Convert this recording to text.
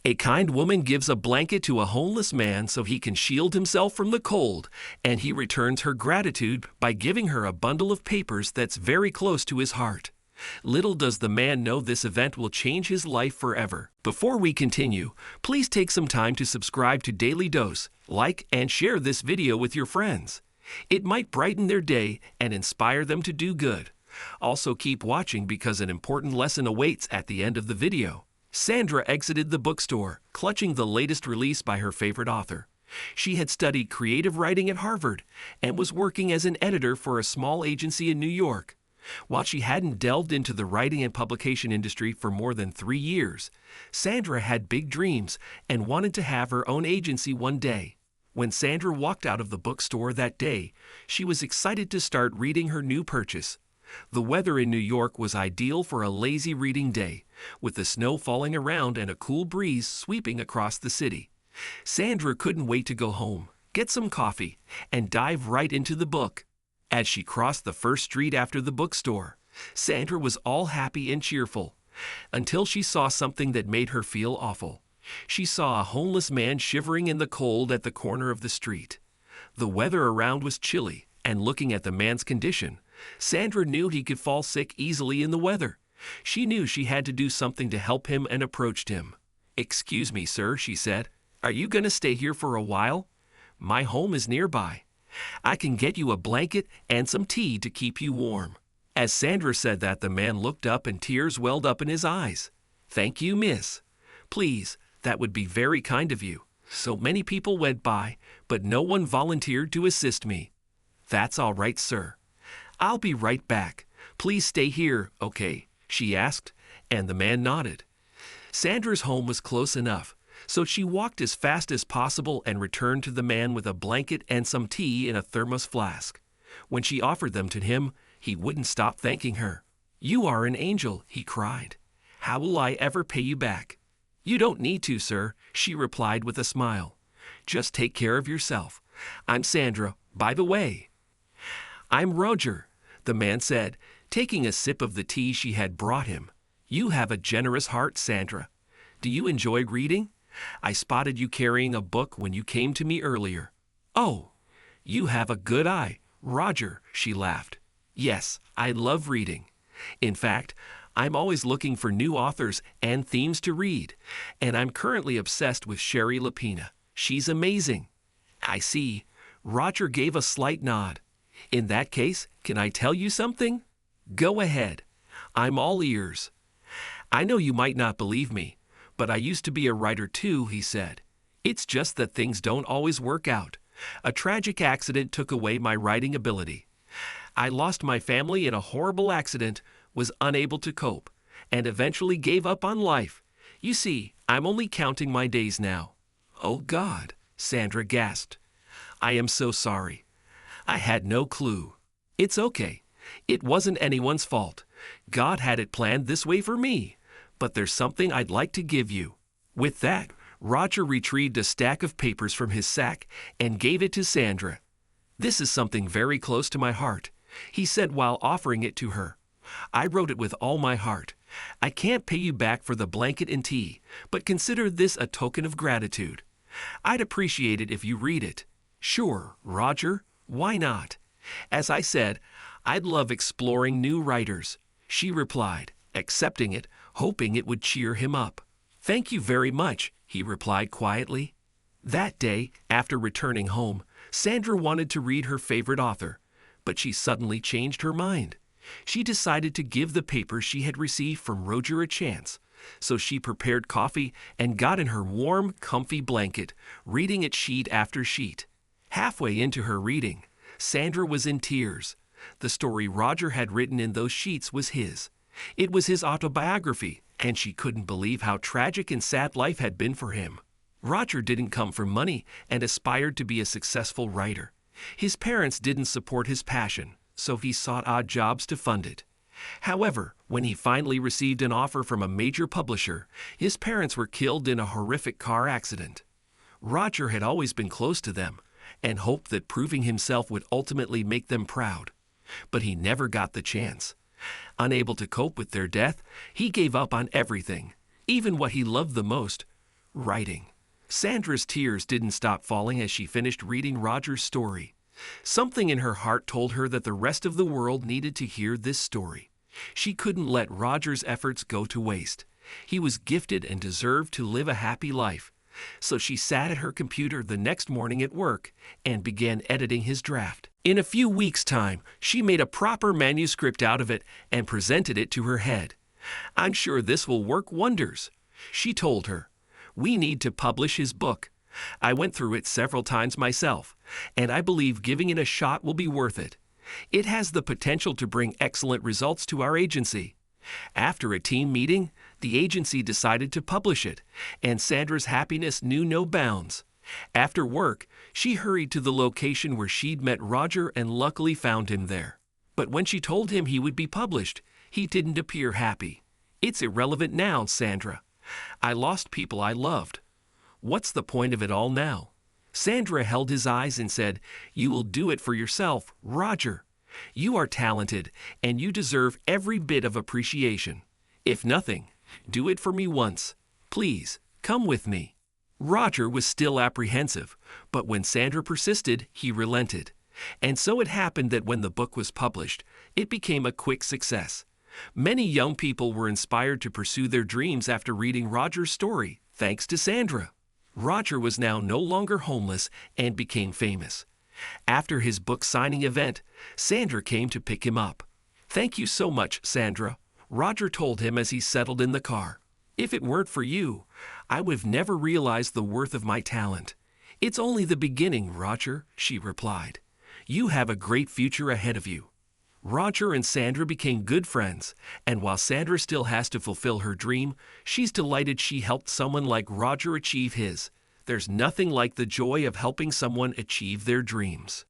A kind woman gives a blanket to a homeless man so he can shield himself from the cold, and he returns her gratitude by giving her a bundle of papers that's very close to his heart. Little does the man know this event will change his life forever. Before we continue, please take some time to subscribe to Dailydose, like and share this video with your friends. It might brighten their day and inspire them to do good. Also keep watching because an important lesson awaits at the end of the video. Sandra exited the bookstore, clutching the latest release by her favorite author. She had studied creative writing at Harvard and was working as an editor for a small agency in New York. While she hadn't delved into the writing and publication industry for more than 3 years, Sandra had big dreams and wanted to have her own agency one day. When Sandra walked out of the bookstore that day, she was excited to start reading her new purchase. The weather in New York was ideal for a lazy reading day, with the snow falling around and a cool breeze sweeping across the city. Sandra couldn't wait to go home, get some coffee, and dive right into the book. As she crossed the first street after the bookstore, Sandra was all happy and cheerful, until she saw something that made her feel awful. She saw a homeless man shivering in the cold at the corner of the street. The weather around was chilly, and looking at the man's condition, Sandra knew he could fall sick easily in the weather. She knew she had to do something to help him and approached him. "Excuse me, sir," she said. "Are you going to stay here for a while? My home is nearby. I can get you a blanket and some tea to keep you warm." As Sandra said that, the man looked up and tears welled up in his eyes. "Thank you, miss. Please, that would be very kind of you. So many people went by, but no one volunteered to assist me." "That's all right, sir. I'll be right back. Please stay here, okay?" she asked, and the man nodded. Sandra's home was close enough, so she walked as fast as possible and returned to the man with a blanket and some tea in a thermos flask. When she offered them to him, he wouldn't stop thanking her. "You are an angel," he cried. "How will I ever pay you back?" "You don't need to, sir," she replied with a smile. "Just take care of yourself. I'm Sandra, by the way." "I'm Roger," the man said, taking a sip of the tea she had brought him. "You have a generous heart, Sandra. Do you enjoy reading? I spotted you carrying a book when you came to me earlier." "Oh, you have a good eye, Roger," she laughed. "Yes, I love reading. In fact, I'm always looking for new authors and themes to read, and I'm currently obsessed with Sherry Lapina. She's amazing." "I see." Roger gave a slight nod. "In that case, can I tell you something?" "Go ahead. I'm all ears." "I know you might not believe me, but I used to be a writer too," he said. "It's just that things don't always work out. A tragic accident took away my writing ability. I lost my family in a horrible accident, was unable to cope, and eventually gave up on life. You see, I'm only counting my days now." "Oh God," Sandra gasped. "I am so sorry. I had no clue." "It's okay. It wasn't anyone's fault. God had it planned this way for me. But there's something I'd like to give you." With that, Roger retrieved a stack of papers from his sack and gave it to Sandra. "This is something very close to my heart," he said while offering it to her. "I wrote it with all my heart. I can't pay you back for the blanket and tea, but consider this a token of gratitude. I'd appreciate it if you read it." "Sure, Roger. Why not? As I said, I'd love exploring new writers," she replied, accepting it, hoping it would cheer him up. "Thank you very much," he replied quietly. That day, after returning home, Sandra wanted to read her favorite author, but she suddenly changed her mind. She decided to give the papers she had received from Roger a chance, so she prepared coffee and got in her warm, comfy blanket, reading it sheet after sheet. Halfway into her reading, Sandra was in tears. The story Roger had written in those sheets was his. It was his autobiography, and she couldn't believe how tragic and sad life had been for him. Roger didn't come from money and aspired to be a successful writer. His parents didn't support his passion, so he sought odd jobs to fund it. However, when he finally received an offer from a major publisher, his parents were killed in a horrific car accident. Roger had always been close to them and hoped that proving himself would ultimately make them proud. But he never got the chance. Unable to cope with their death, he gave up on everything, even what he loved the most. Writing. Sandra's tears didn't stop falling as she finished reading Roger's story. Something in her heart told her that the rest of the world needed to hear this story. She couldn't let Roger's efforts go to waste. He was gifted and deserved to live a happy life. So she sat at her computer the next morning at work and began editing his draft. In a few weeks' time, she made a proper manuscript out of it and presented it to her head. "I'm sure this will work wonders," she told her. "We need to publish his book. I went through it several times myself, and I believe giving it a shot will be worth it. It has the potential to bring excellent results to our agency." After a team meeting, the agency decided to publish it, and Sandra's happiness knew no bounds. After work, she hurried to the location where she'd met Roger and luckily found him there. But when she told him he would be published, he didn't appear happy. "It's irrelevant now, Sandra. I lost people I loved. What's the point of it all now?" Sandra held his eyes and said, "You will do it for yourself, Roger. You are talented, and you deserve every bit of appreciation. If nothing, do it for me once. Please, come with me." Roger was still apprehensive, but when Sandra persisted, he relented. And so it happened that when the book was published, it became a quick success. Many young people were inspired to pursue their dreams after reading Roger's story, thanks to Sandra. Roger was now no longer homeless and became famous. After his book signing event, Sandra came to pick him up. "Thank you so much, Sandra," Roger told him as he settled in the car. "If it weren't for you, I would have never realized the worth of my talent." "It's only the beginning, Roger," she replied. "You have a great future ahead of you." Roger and Sandra became good friends, and while Sandra still has to fulfill her dream, she's delighted she helped someone like Roger achieve his. There's nothing like the joy of helping someone achieve their dreams.